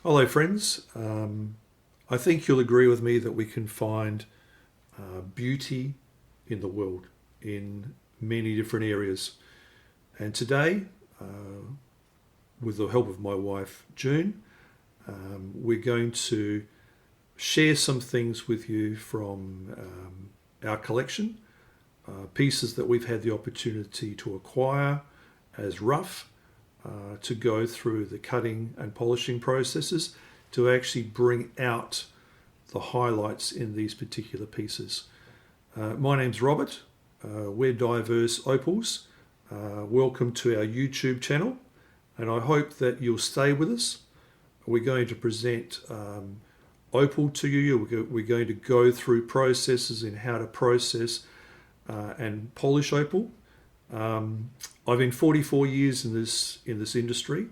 Hello, friends. I think you'll agree with me that we can find beauty in the world in many different areas. And today, with the help of my wife June, we're going to share some things with you from our collection, pieces that we've had the opportunity to acquire as rough, to go through the cutting and polishing processes to actually bring out the highlights in these particular pieces. My name's Robert. We're Diverse Opals. Welcome to our YouTube channel, and I hope that you'll stay with us. We're going to present opal to you. We're going to go through processes in how to process and polish opal. I've been 44 years in this industry,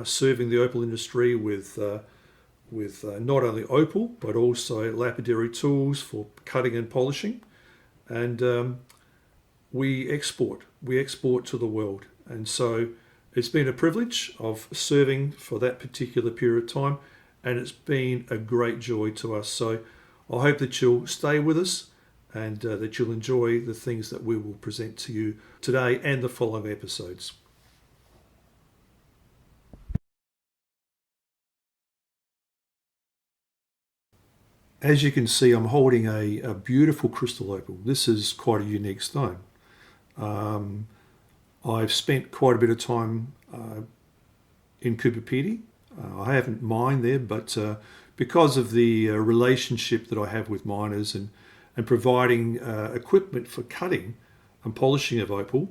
serving the opal industry with not only opal but also lapidary tools for cutting and polishing, and we export to the world. And so it's been a privilege of serving for that particular period of time, and it's been a great joy to us. So I hope that you'll stay with us and that you'll enjoy the things that we will present to you today and the following episodes. As you can see, I'm holding a beautiful crystal opal. This is quite a unique stone. I've spent quite a bit of time in Coober, Pedy. I haven't mined there, but because of the relationship that I have with miners and providing equipment for cutting and polishing of opal,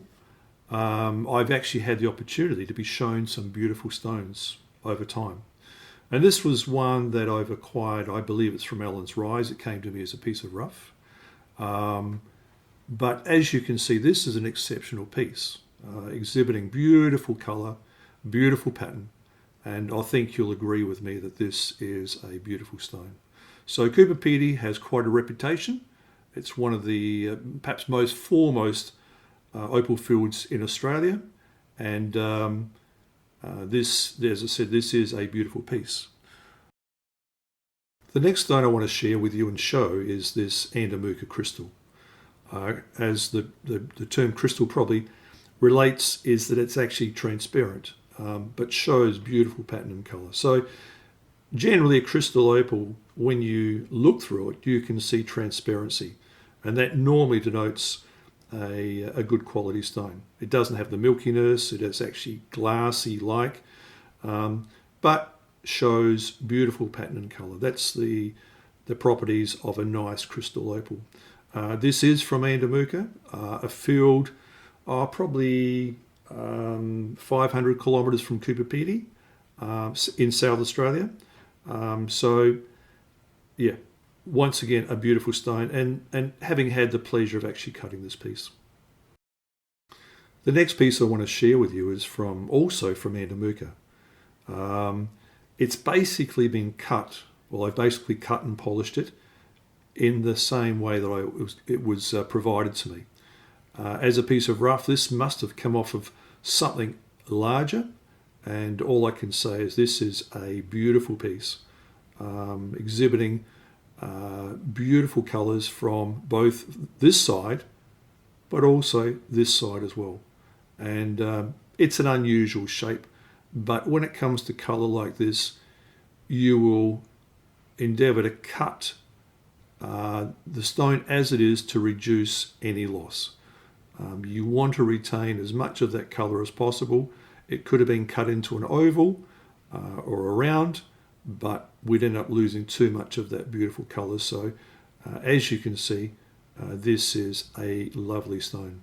I've actually had the opportunity to be shown some beautiful stones over time. And this was one that I've acquired, I believe it's from Allen's Rise. It came to me as a piece of rough. But as you can see, this is an exceptional piece, exhibiting beautiful colour, beautiful pattern, and I think you'll agree with me that this is a beautiful stone. So Coober Pedy has quite a reputation. It's one of the perhaps most foremost opal fields in Australia, and this, as I said, this is a beautiful piece. The next stone I want to share with you and show is this Andamooka crystal. As the term crystal probably relates, is that it's actually transparent, but shows beautiful pattern and colour. So generally a crystal opal, when you look through it, you can see transparency, and that normally denotes a good quality stone. It doesn't have the milkiness, it is actually glassy like, but shows beautiful pattern and colour. That's the properties of a nice crystal opal. This is from Andamooka, a field probably 500 kilometres from Coober Pedy in South Australia. So yeah, once again, a beautiful stone, and having had the pleasure of actually cutting this piece. The next piece I want to share with you is also from Andamooka. It's basically been cut, well, I've basically cut and polished it in the same way that it was provided to me. As a piece of rough, this must have come off of something larger, and all I can say is this is a beautiful piece, exhibiting beautiful colours from both this side but also this side as well. And it's an unusual shape, but when it comes to colour like this, you will endeavour to cut the stone as it is to reduce any loss. You want to retain as much of that colour as possible. It could have been cut into an oval or a round, but we'd end up losing too much of that beautiful colour. So as you can see, this is a lovely stone.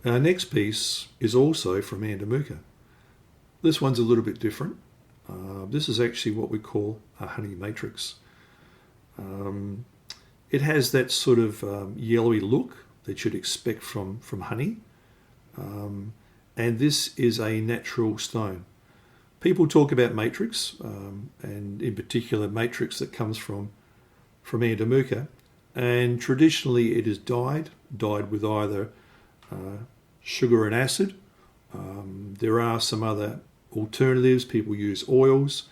Our next piece is also from Andamooka. This one's a little bit different. This is actually what we call a honey matrix. It has that sort of yellowy look that you'd expect from honey. And this is a natural stone. People talk about matrix, and in particular matrix that comes from Andamooka, and traditionally it is dyed with either sugar and acid, There are some other alternatives. People use oils,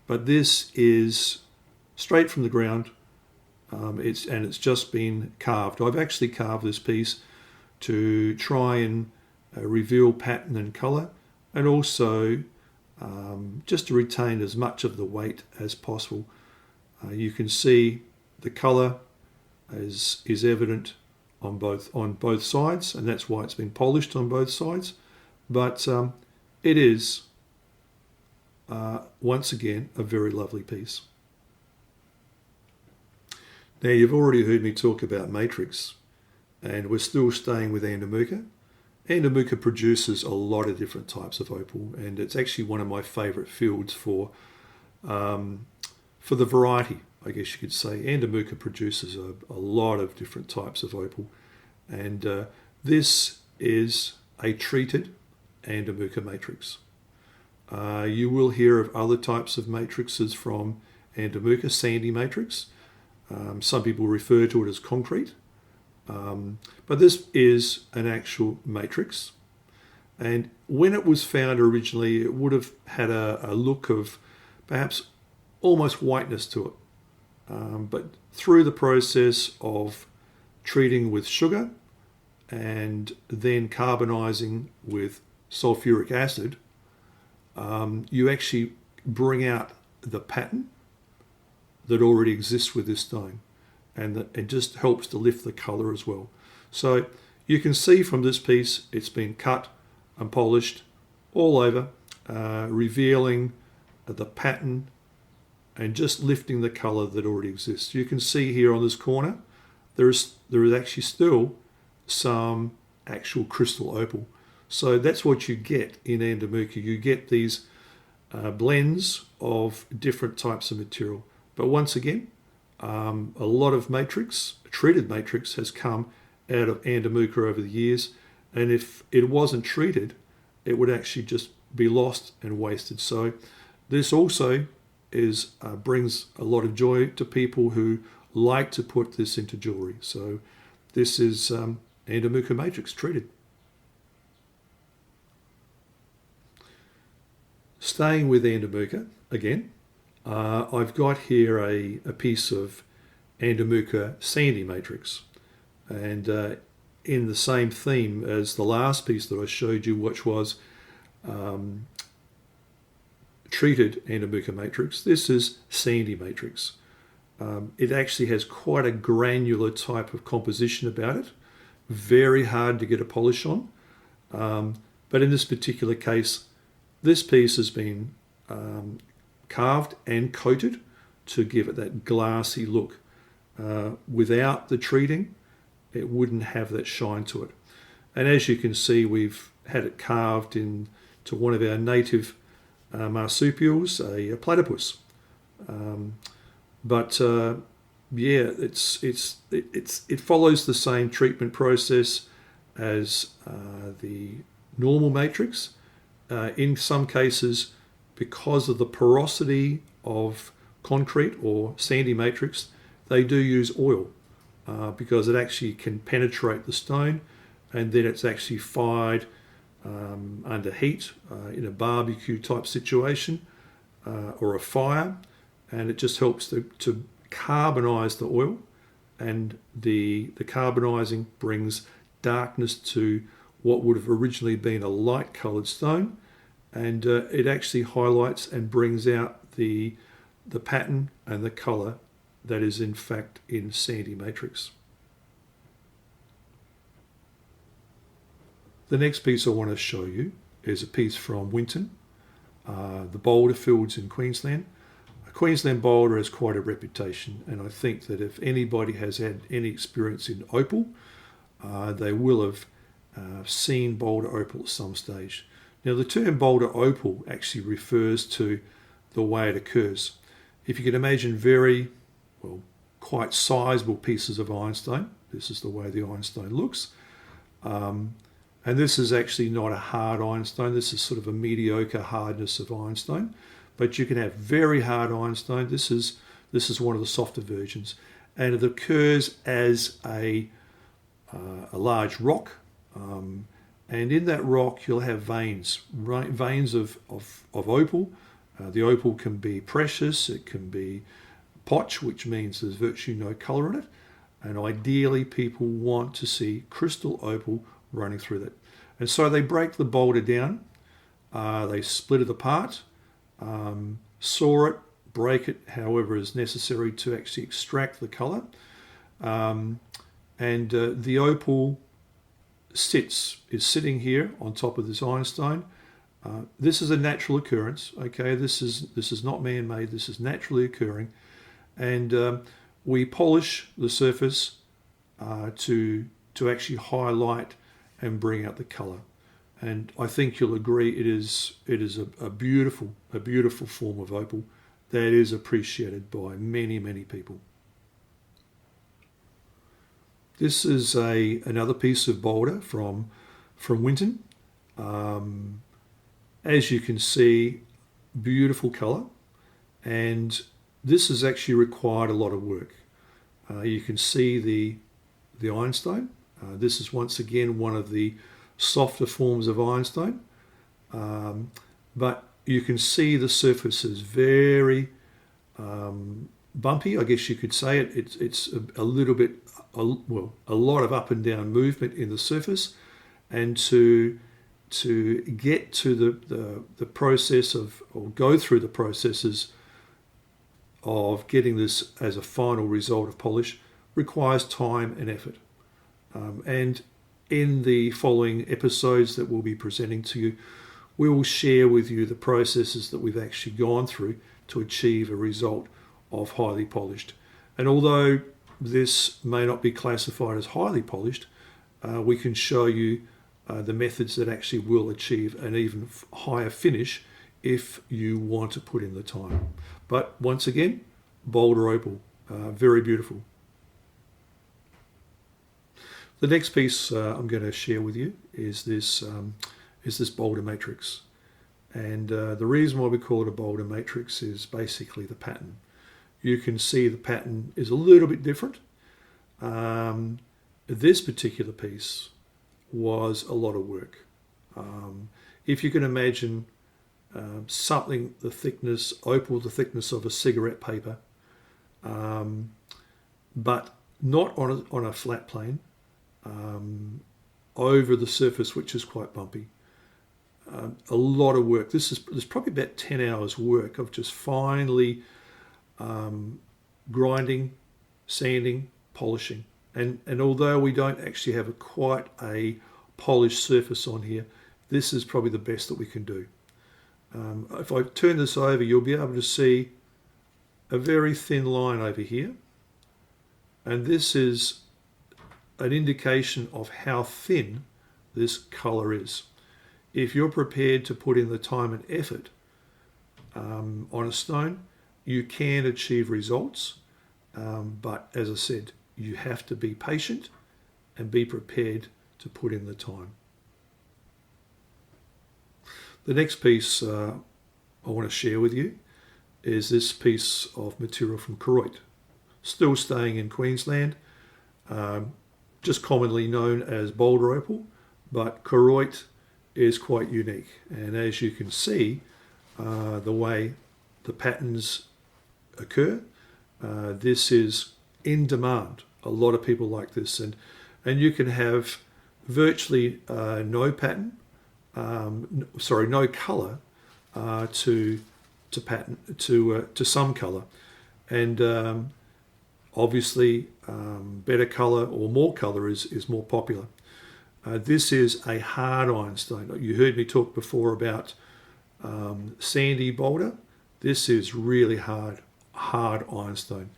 but this is straight from the ground. It's just been carved. I've actually carved this piece to try and reveal pattern and colour, and also just to retain as much of the weight as possible. You can see the colour is evident on both sides, and that's why it's been polished on both sides. But it is once again a very lovely piece. Now, you've already heard me talk about matrix, and we're still staying with Andamooka. Andamooka produces a lot of different types of opal, and it's actually one of my favourite fields for the variety, I guess you could say. Andamooka produces a lot of different types of opal, and this is a treated Andamooka matrix. You will hear of other types of matrices from Andamooka, sandy matrix. Some people refer to it as concrete, but this is an actual matrix. And when it was found originally, it would have had a look of perhaps almost whiteness to it. But through the process of treating with sugar and then carbonizing with sulfuric acid, you actually bring out the pattern that already exists with this stone, and it just helps to lift the colour as well. So you can see from this piece it's been cut and polished all over, revealing the pattern and just lifting the colour that already exists. You can see here on this corner there is actually still some actual crystal opal. So that's what you get in Andamooka. You get these blends of different types of material. But once again, a lot of matrix, treated matrix, has come out of Andamooka over the years. And if it wasn't treated, it would actually just be lost and wasted. So this also brings a lot of joy to people who like to put this into jewellery. So this is Andamooka matrix treated. Staying with Andamooka again, I've got here a piece of Andamooka sandy matrix, and in the same theme as the last piece that I showed you, which was treated Andamooka matrix, this is sandy matrix. It actually has quite a granular type of composition about it, very hard to get a polish on, but in this particular case, this piece has been carved and coated to give it that glassy look. Without the treating, it wouldn't have that shine to it. And as you can see, we've had it carved into one of our native marsupials, a platypus. Yeah, it follows the same treatment process as the normal matrix. In some cases, because of the porosity of concrete or sandy matrix, they do use oil because it actually can penetrate the stone, and then it's actually fired under heat in a barbecue type situation or a fire, and it just helps to carbonize the oil, and the carbonizing brings darkness to what would have originally been a light coloured stone, and it actually highlights and brings out the pattern and the colour that is in fact in sandy matrix. The next piece I want to show you is a piece from Winton, the Boulder fields in Queensland. Queensland Boulder has quite a reputation, and I think that if anybody has had any experience in opal, they will have seen Boulder opal at some stage. Now, the term Boulder opal actually refers to the way it occurs. If you can imagine quite sizable pieces of ironstone, this is the way the ironstone looks. And this is actually not a hard ironstone. This is sort of a mediocre hardness of ironstone. But you can have very hard ironstone. This is one of the softer versions, and it occurs as a large rock, And in that rock, you'll have veins, right? Veins of opal. The opal can be precious, it can be potch, which means there's virtually no colour in it. And ideally, people want to see crystal opal running through that. And so they break the boulder down, they split it apart, saw it, break it however is necessary to actually extract the colour. And the opal is sitting here on top of this ironstone. This is a natural occurrence, okay? This is not man-made, this is naturally occurring. And we polish the surface to actually highlight and bring out the colour. And I think you'll agree it is a beautiful form of opal that is appreciated by many, many people. This is another piece of boulder from Winton. As you can see, beautiful colour, and this has actually required a lot of work. You can see the ironstone. This is once again one of the softer forms of ironstone, but you can see the surface is very bumpy, I guess you could say. It's a little bit, a lot of up and down movement in the surface, and to get to the process of, or go through the processes of getting this as a final result of polish requires time and effort. And in the following episodes that we'll be presenting to you, we will share with you the processes that we've actually gone through to achieve a result of highly polished. And although this may not be classified as highly polished, we can show you the methods that actually will achieve an even higher finish if you want to put in the time. But once again, Boulder opal, very beautiful. The next piece I'm going to share with you is this boulder matrix. And the reason why we call it a boulder matrix is basically the pattern. You can see the pattern is a little bit different. This particular piece was a lot of work. If you can imagine something the thickness of a cigarette paper, but not on a flat plane, over the surface, which is quite bumpy. A lot of work. There's probably about 10 hours work of just finely grinding, sanding, polishing. And although we don't actually have quite a polished surface on here, this is probably the best that we can do. If I turn this over, you'll be able to see a very thin line over here. And this is an indication of how thin this colour is. If you're prepared to put in the time and effort on a stone, you can achieve results. But as I said, you have to be patient and be prepared to put in the time. The next piece I want to share with you is this piece of material from Koroit, still staying in Queensland, just commonly known as Boulder opal, but Koroit is quite unique. And as you can see, the way the patterns occur, this is in demand. A lot of people like this, and you can have virtually no pattern, no colour to pattern to some colour, and obviously better colour or more colour is more popular. This is a hard ironstone. You heard me talk before about sandy boulder. This is really hard ironstone.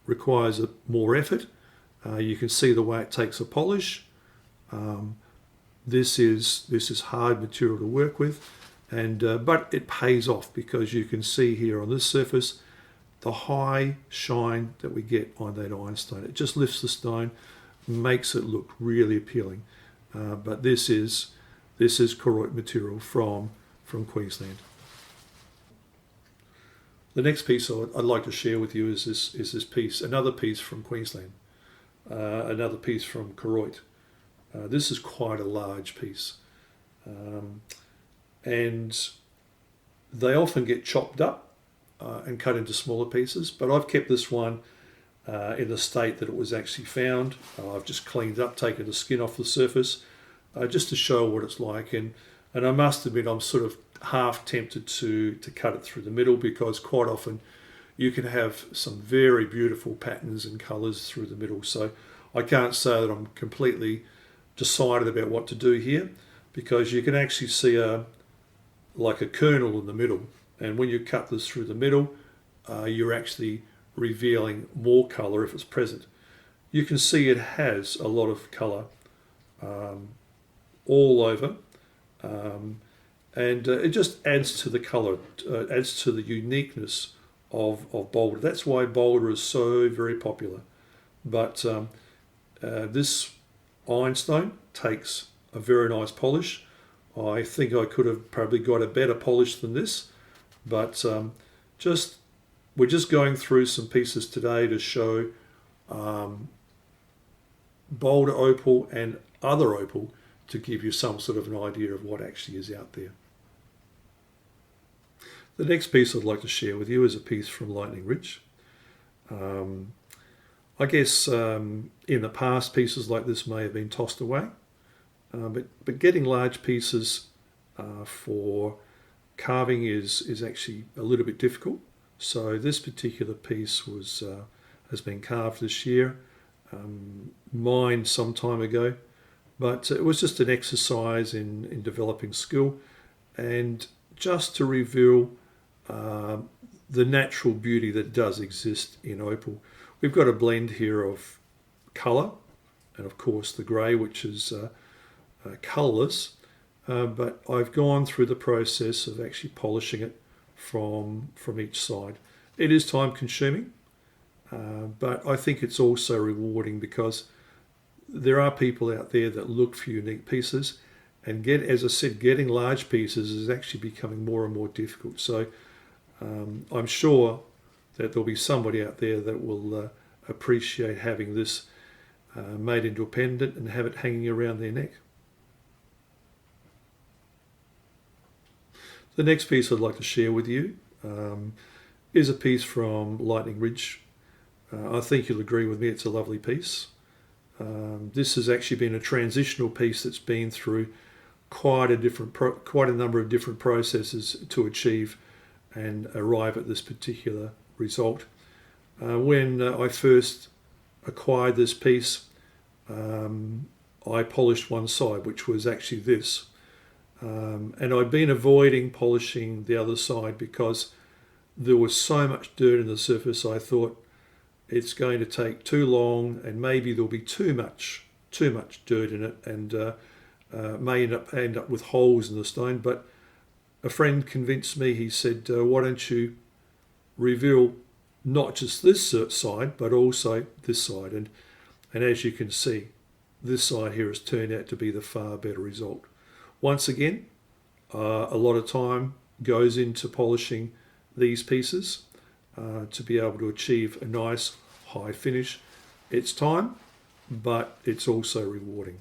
Requires more effort. You can see the way it takes a polish. This is hard material to work with, and but it pays off because you can see here on this surface the high shine that we get on that ironstone. It just lifts the stone, makes it look really appealing. But this is Koroit material from Queensland. The next piece I'd like to share with you is this piece, another piece from Queensland, another piece from Koroit. This is quite a large piece. And they often get chopped up and cut into smaller pieces, but I've kept this one in the state that it was actually found. I've just cleaned it up, taken the skin off the surface, just to show what it's like. And I must admit, I'm sort of half tempted to cut it through the middle, because quite often you can have some very beautiful patterns and colours through the middle. So I can't say that I'm completely decided about what to do here, because you can actually see like a kernel in the middle, and when you cut this through the middle, you're actually revealing more colour if it's present. You can see it has a lot of colour all over, and it just adds to the colour, adds to the uniqueness of Boulder. That's why Boulder is so very popular. But this ironstone takes a very nice polish. I think I could have probably got a better polish than this, but we're just going through some pieces today to show Boulder opal and other opal, to give you some sort of an idea of what actually is out there. The next piece I'd like to share with you is a piece from Lightning Ridge. I guess in the past, pieces like this may have been tossed away, but getting large pieces for carving is actually a little bit difficult. So this particular piece has been carved this year, mined some time ago, but it was just an exercise in developing skill, and just to reveal the natural beauty that does exist in opal. We've got a blend here of colour, and of course the grey, which is colourless, but I've gone through the process of actually polishing it from each side. It is time consuming, but I think it's also rewarding, because there are people out there that look for unique pieces, and as I said, getting large pieces is actually becoming more and more difficult. So I'm sure that there'll be somebody out there that will appreciate having this made into a pendant and have it hanging around their neck. The next piece I'd like to share with you is a piece from Lightning Ridge. I think you'll agree with me, it's a lovely piece. This has actually been a transitional piece that's been through quite a number of different processes to achieve and arrive at this particular result. When I first acquired this piece, I polished one side, which was actually this. And I'd been avoiding polishing the other side because there was so much dirt in the surface. I thought it's going to take too long, and maybe there'll be too much dirt in it, and may end up with holes in the stone. But a friend convinced me. He said, why don't you reveal not just this side, but also this side? And as you can see, this side here has turned out to be the far better result. Once again, a lot of time goes into polishing these pieces to be able to achieve a nice high finish. It's time, but it's also rewarding.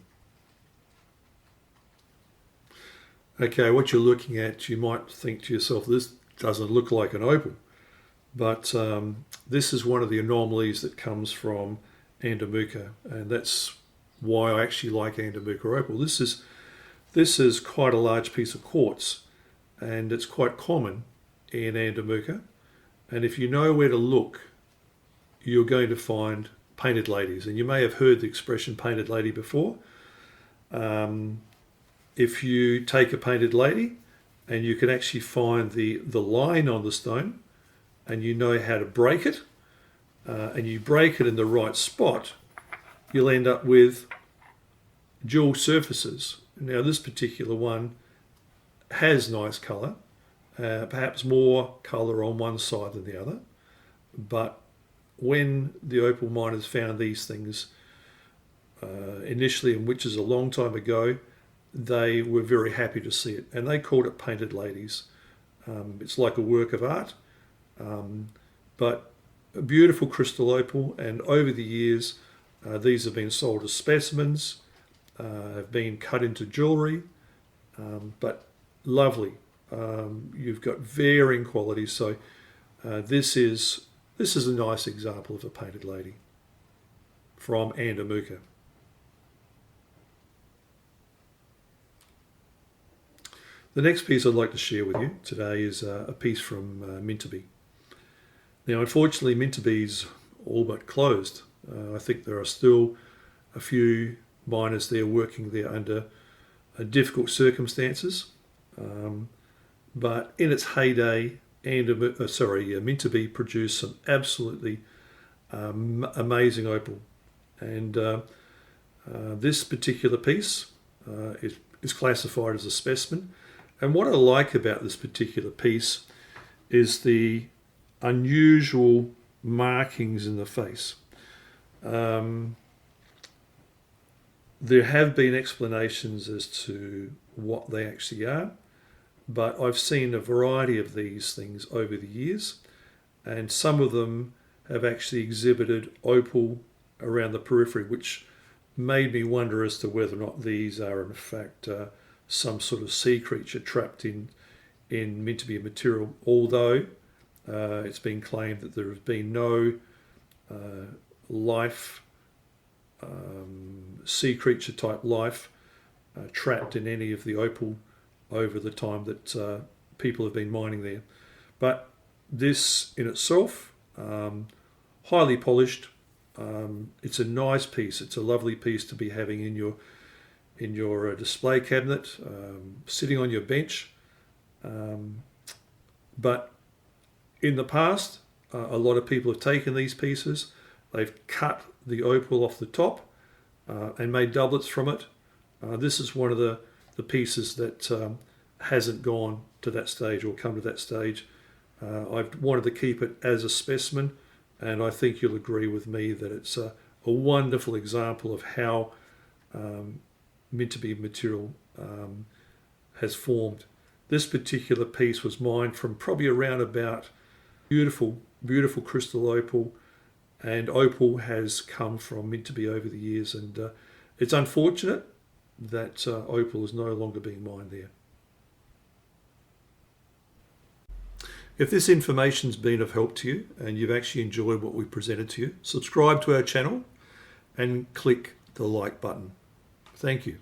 Okay, what you're looking at, you might think to yourself, this doesn't look like an opal, but this is one of the anomalies that comes from Andamooka, and that's why I actually like Andamooka opal. This is quite a large piece of quartz, and it's quite common in Andamooka. And if you know where to look, you're going to find painted ladies. And you may have heard the expression painted lady before. If you take a painted lady and you can actually find the line on the stone, and you know how to break it, and you break it in the right spot, you'll end up with dual surfaces. Now this particular one has nice colour, perhaps more colour on one side than the other, but when the opal miners found these things initially, and which is a long time ago, they were very happy to see it, and they called it painted ladies. It's like a work of art, but a beautiful crystal opal, and over the years these have been sold as specimens, have been cut into jewellery, but lovely. You've got varying qualities, so this is a nice example of a painted lady from Andamooka. The next piece I'd like to share with you today is a piece from Mintabie. Now, unfortunately, Mintabie's all but closed. I think there are still a few miners there working there under difficult circumstances. But in its heyday, Mintabie produced some absolutely amazing opal. And this particular piece is classified as a specimen. And what I like about this particular piece is the unusual markings in the face. There have been explanations as to what they actually are, but I've seen a variety of these things over the years, and some of them have actually exhibited opal around the periphery, which made me wonder as to whether or not these are in fact some sort of sea creature trapped in Mintabie material, although it's been claimed that there has been no life, sea creature type life trapped in any of the opal over the time that people have been mining there. But this in itself, highly polished. It's a nice piece. It's a lovely piece to be having in your display cabinet, sitting on your bench. But in the past, a lot of people have taken these pieces, they've cut the opal off the top and made doublets from it. This is one of the pieces that hasn't gone to that stage or come to that stage. I've wanted to keep it as a specimen, and I think you'll agree with me that it's a wonderful example of how Mintabie material has formed. This particular piece was mined from probably around about beautiful crystal opal, and opal has come from Mintabie over the years, and it's unfortunate that opal is no longer being mined there. If this information's been of help to you and you've actually enjoyed what we presented to you, subscribe to our channel and click the like button. Thank you.